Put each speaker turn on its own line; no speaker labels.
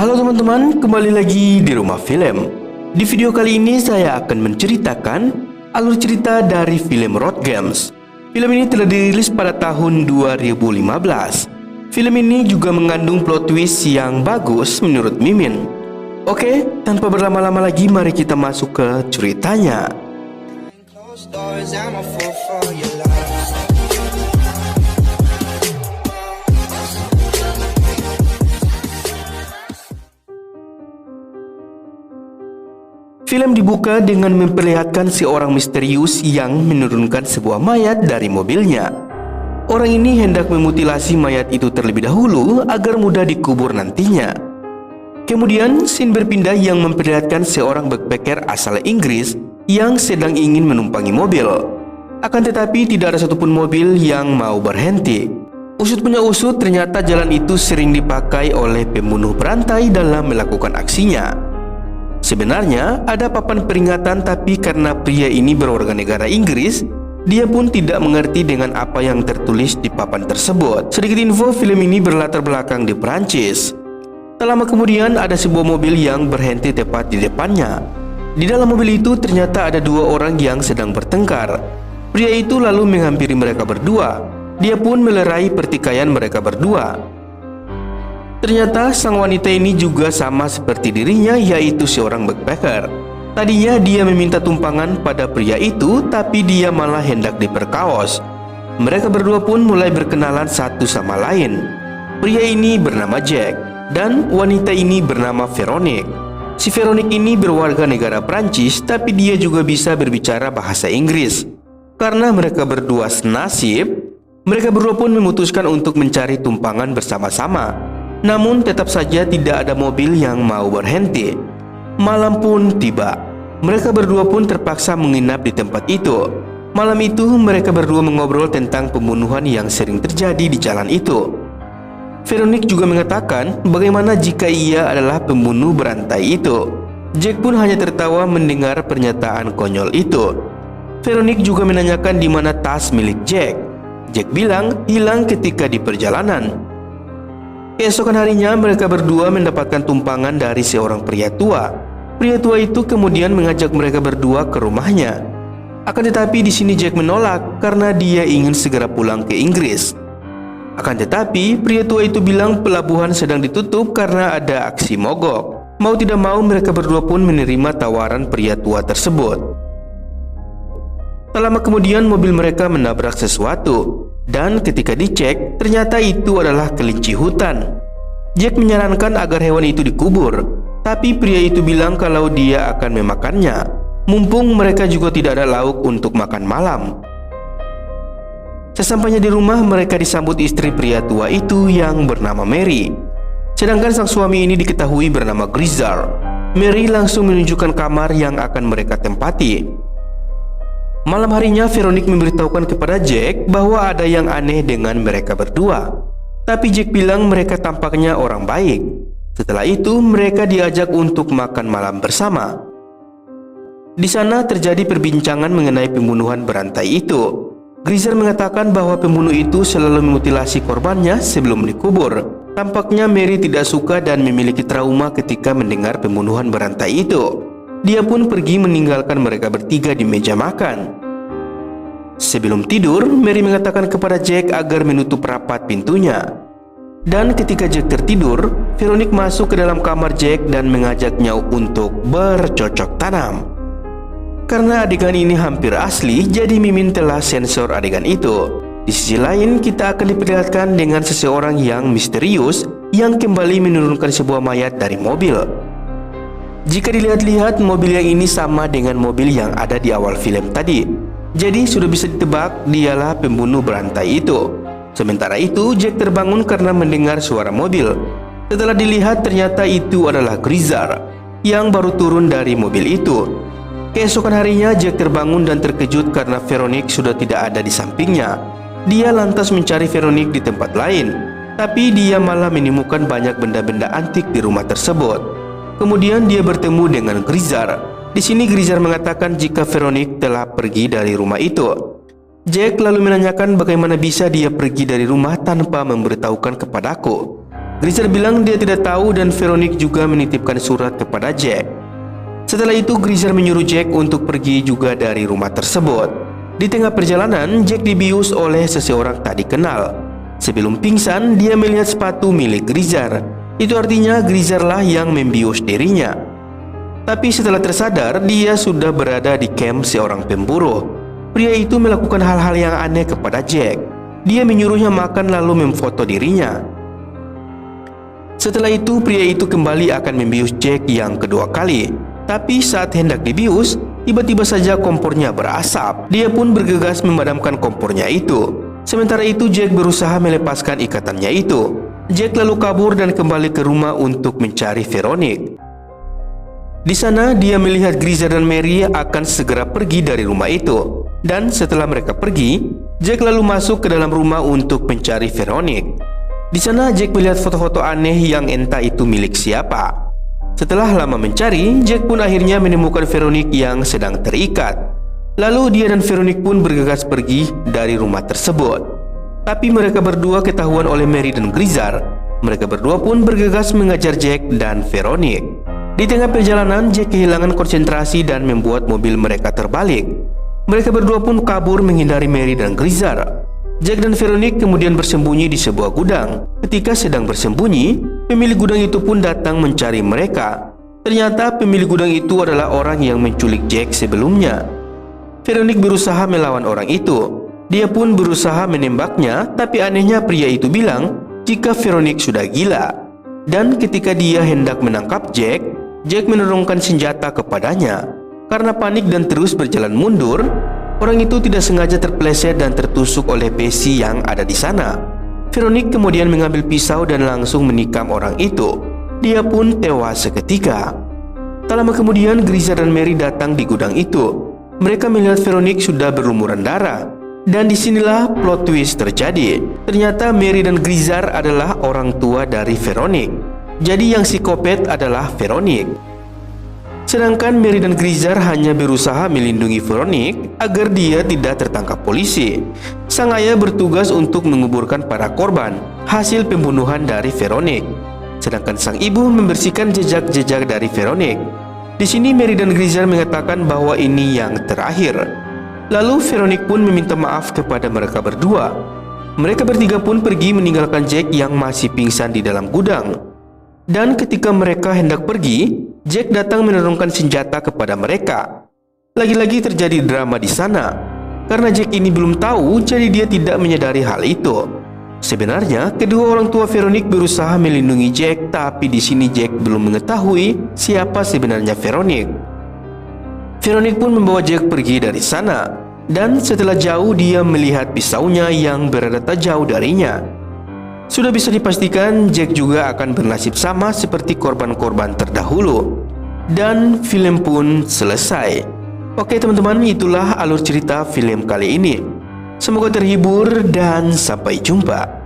Halo teman-teman, kembali lagi di Rumah Film. Di video kali ini saya akan menceritakan alur cerita dari film Road Games. Film ini telah dirilis pada tahun 2015. Film ini juga mengandung plot twist yang bagus menurut Mimin. Oke, tanpa berlama-lama lagi mari kita masuk ke ceritanya. Film dibuka dengan memperlihatkan seorang misterius yang menurunkan sebuah mayat dari mobilnya. Orang ini hendak memutilasi mayat itu terlebih dahulu agar mudah dikubur nantinya. Kemudian, scene berpindah yang memperlihatkan seorang backpacker asal Inggris yang sedang ingin menumpangi mobil. Akan tetapi tidak ada satupun mobil yang mau berhenti. Usut punya usut, ternyata jalan itu sering dipakai oleh pembunuh berantai dalam melakukan aksinya. Sebenarnya ada papan peringatan, tapi karena pria ini berwarga negara Inggris, dia pun tidak mengerti dengan apa yang tertulis di papan tersebut. Sedikit info, film ini berlatar belakang di Perancis. Tak lama kemudian ada sebuah mobil yang berhenti tepat di depannya. Di dalam mobil itu ternyata ada dua orang yang sedang bertengkar. Pria itu lalu menghampiri mereka berdua. Dia pun melerai pertikaian mereka berdua. Ternyata sang wanita ini juga sama seperti dirinya, yaitu seorang backpacker. Tadinya dia meminta tumpangan pada pria itu, tapi dia malah hendak diperkaos. Mereka berdua pun mulai berkenalan satu sama lain. Pria ini bernama Jack dan wanita ini bernama Veronique. Si Veronique ini berwarga negara Prancis, tapi dia juga bisa berbicara bahasa Inggris. Karena mereka berdua senasib, mereka berdua pun memutuskan untuk mencari tumpangan bersama-sama. Namun tetap saja tidak ada mobil yang mau berhenti. Malam pun tiba. Mereka berdua pun terpaksa menginap di tempat itu. Malam itu mereka berdua mengobrol tentang pembunuhan yang sering terjadi di jalan itu. Veronique juga mengatakan bagaimana jika ia adalah pembunuh berantai itu. Jack pun hanya tertawa mendengar pernyataan konyol itu. Veronique juga menanyakan di mana tas milik Jack. Jack bilang hilang ketika di perjalanan. Keesokan harinya mereka berdua mendapatkan tumpangan dari seorang pria tua. Pria tua itu kemudian mengajak mereka berdua ke rumahnya. Akan tetapi di sini Jack menolak karena dia ingin segera pulang ke Inggris. Akan tetapi pria tua itu bilang pelabuhan sedang ditutup karena ada aksi mogok. Mau tidak mau mereka berdua pun menerima tawaran pria tua tersebut. Tak lama kemudian mobil mereka menabrak sesuatu. Dan ketika dicek, ternyata itu adalah kelinci hutan. Jack menyarankan agar hewan itu dikubur, tapi pria itu bilang kalau dia akan memakannya, mumpung mereka juga tidak ada lauk untuk makan malam. Sesampainya di rumah, mereka disambut istri pria tua itu yang bernama Mary. Sedangkan sang suami ini diketahui bernama Grizzard. Mary langsung menunjukkan kamar yang akan mereka tempati. Malam harinya Veronique memberitahukan kepada Jack bahwa ada yang aneh dengan mereka berdua. Tapi Jack bilang mereka tampaknya orang baik. Setelah itu mereka diajak untuk makan malam bersama. Di sana terjadi perbincangan mengenai pembunuhan berantai itu. Grizzard mengatakan bahwa pembunuh itu selalu memutilasi korbannya sebelum dikubur. Tampaknya Mary tidak suka dan memiliki trauma ketika mendengar pembunuhan berantai itu. Dia pun pergi meninggalkan mereka bertiga di meja makan. Sebelum tidur, Mary mengatakan kepada Jack agar menutup rapat pintunya. Dan ketika Jack tertidur, Veronique masuk ke dalam kamar Jack dan mengajaknya untuk bercocok tanam. Karena adegan ini hampir asli, jadi Mimin telah sensor adegan itu. Di sisi lain, kita akan diperlihatkan dengan seseorang yang misterius yang kembali menurunkan sebuah mayat dari mobil. Jika dilihat-lihat, mobil yang ini sama dengan mobil yang ada di awal film tadi. Jadi sudah bisa ditebak dialah pembunuh berantai itu. Sementara itu Jack terbangun karena mendengar suara mobil. Setelah dilihat ternyata itu adalah Grizzard yang baru turun dari mobil itu. Keesokan harinya Jack terbangun dan terkejut karena Veronique sudah tidak ada di sampingnya. Dia lantas mencari Veronique di tempat lain, tapi dia malah menemukan banyak benda-benda antik di rumah tersebut. Kemudian dia bertemu dengan Grizzard. Di sini Grizzard mengatakan jika Veronique telah pergi dari rumah itu. Jack lalu menanyakan bagaimana bisa dia pergi dari rumah tanpa memberitahukan kepadaku. Greaser bilang dia tidak tahu dan Veronique juga menitipkan surat kepada Jack. Setelah itu Greaser menyuruh Jack untuk pergi juga dari rumah tersebut. Di tengah perjalanan, Jack dibius oleh seseorang tak dikenal. Sebelum pingsan, dia melihat sepatu milik Greaser. Itu artinya Greaser lah yang membius dirinya. Tapi setelah tersadar, dia sudah berada di camp seorang pemburu. Pria itu melakukan hal-hal yang aneh kepada Jack. Dia menyuruhnya makan lalu memfoto dirinya. Setelah itu, pria itu kembali akan membius Jack yang kedua kali. Tapi saat hendak dibius, tiba-tiba saja kompornya berasap. Dia pun bergegas memadamkan kompornya itu. Sementara itu, Jack berusaha melepaskan ikatannya itu. Jack lalu kabur dan kembali ke rumah untuk mencari Veronique. Di sana, dia melihat Greaser dan Mary akan segera pergi dari rumah itu. Dan setelah mereka pergi, Jack lalu masuk ke dalam rumah untuk mencari Veronique. Di sana, Jack melihat foto-foto aneh yang entah itu milik siapa. Setelah lama mencari, Jack pun akhirnya menemukan Veronique yang sedang terikat. Lalu dia dan Veronique pun bergegas pergi dari rumah tersebut. Tapi mereka berdua ketahuan oleh Mary dan Greaser. Mereka berdua pun bergegas mengejar Jack dan Veronique. Di tengah perjalanan, Jack kehilangan konsentrasi dan membuat mobil mereka terbalik. Mereka berdua pun kabur menghindari Mary dan Greaser. Jack dan Veronique kemudian bersembunyi di sebuah gudang. Ketika sedang bersembunyi, pemilik gudang itu pun datang mencari mereka. Ternyata pemilik gudang itu adalah orang yang menculik Jack sebelumnya. Veronique berusaha melawan orang itu. Dia pun berusaha menembaknya, tapi anehnya pria itu bilang jika Veronique sudah gila. Dan ketika dia hendak menangkap Jack, Jack menurunkan senjata kepadanya. Karena panik dan terus berjalan mundur, orang itu tidak sengaja terpeleset dan tertusuk oleh besi yang ada di sana. Veronique kemudian mengambil pisau dan langsung menikam orang itu. Dia pun tewas seketika. Tak lama kemudian, Greaser dan Mary datang di gudang itu. Mereka melihat Veronique sudah berlumuran darah. Dan disinilah plot twist terjadi. Ternyata Mary dan Greaser adalah orang tua dari Veronique. Jadi yang psikopat adalah Veronique. Sedangkan Mary dan Greaser hanya berusaha melindungi Veronique agar dia tidak tertangkap polisi. Sang ayah bertugas untuk menguburkan para korban hasil pembunuhan dari Veronique. Sedangkan sang ibu membersihkan jejak-jejak dari Veronique. Di sini Mary dan Greaser mengatakan bahwa ini yang terakhir. Lalu Veronique pun meminta maaf kepada mereka berdua. Mereka bertiga pun pergi meninggalkan Jack yang masih pingsan di dalam gudang. Dan ketika mereka hendak pergi, Jack datang menurunkan senjata kepada mereka. Lagi-lagi terjadi drama di sana. Karena Jack ini belum tahu, jadi dia tidak menyadari hal itu. Sebenarnya, kedua orang tua Veronique berusaha melindungi Jack, tapi di sini Jack belum mengetahui siapa sebenarnya Veronique. Veronique pun membawa Jack pergi dari sana. Dan setelah jauh, dia melihat pisaunya yang berada tak jauh darinya. Sudah bisa dipastikan Jack juga akan bernasib sama seperti korban-korban terdahulu. Dan film pun selesai. Oke teman-teman, itulah alur cerita film kali ini. Semoga terhibur dan sampai jumpa.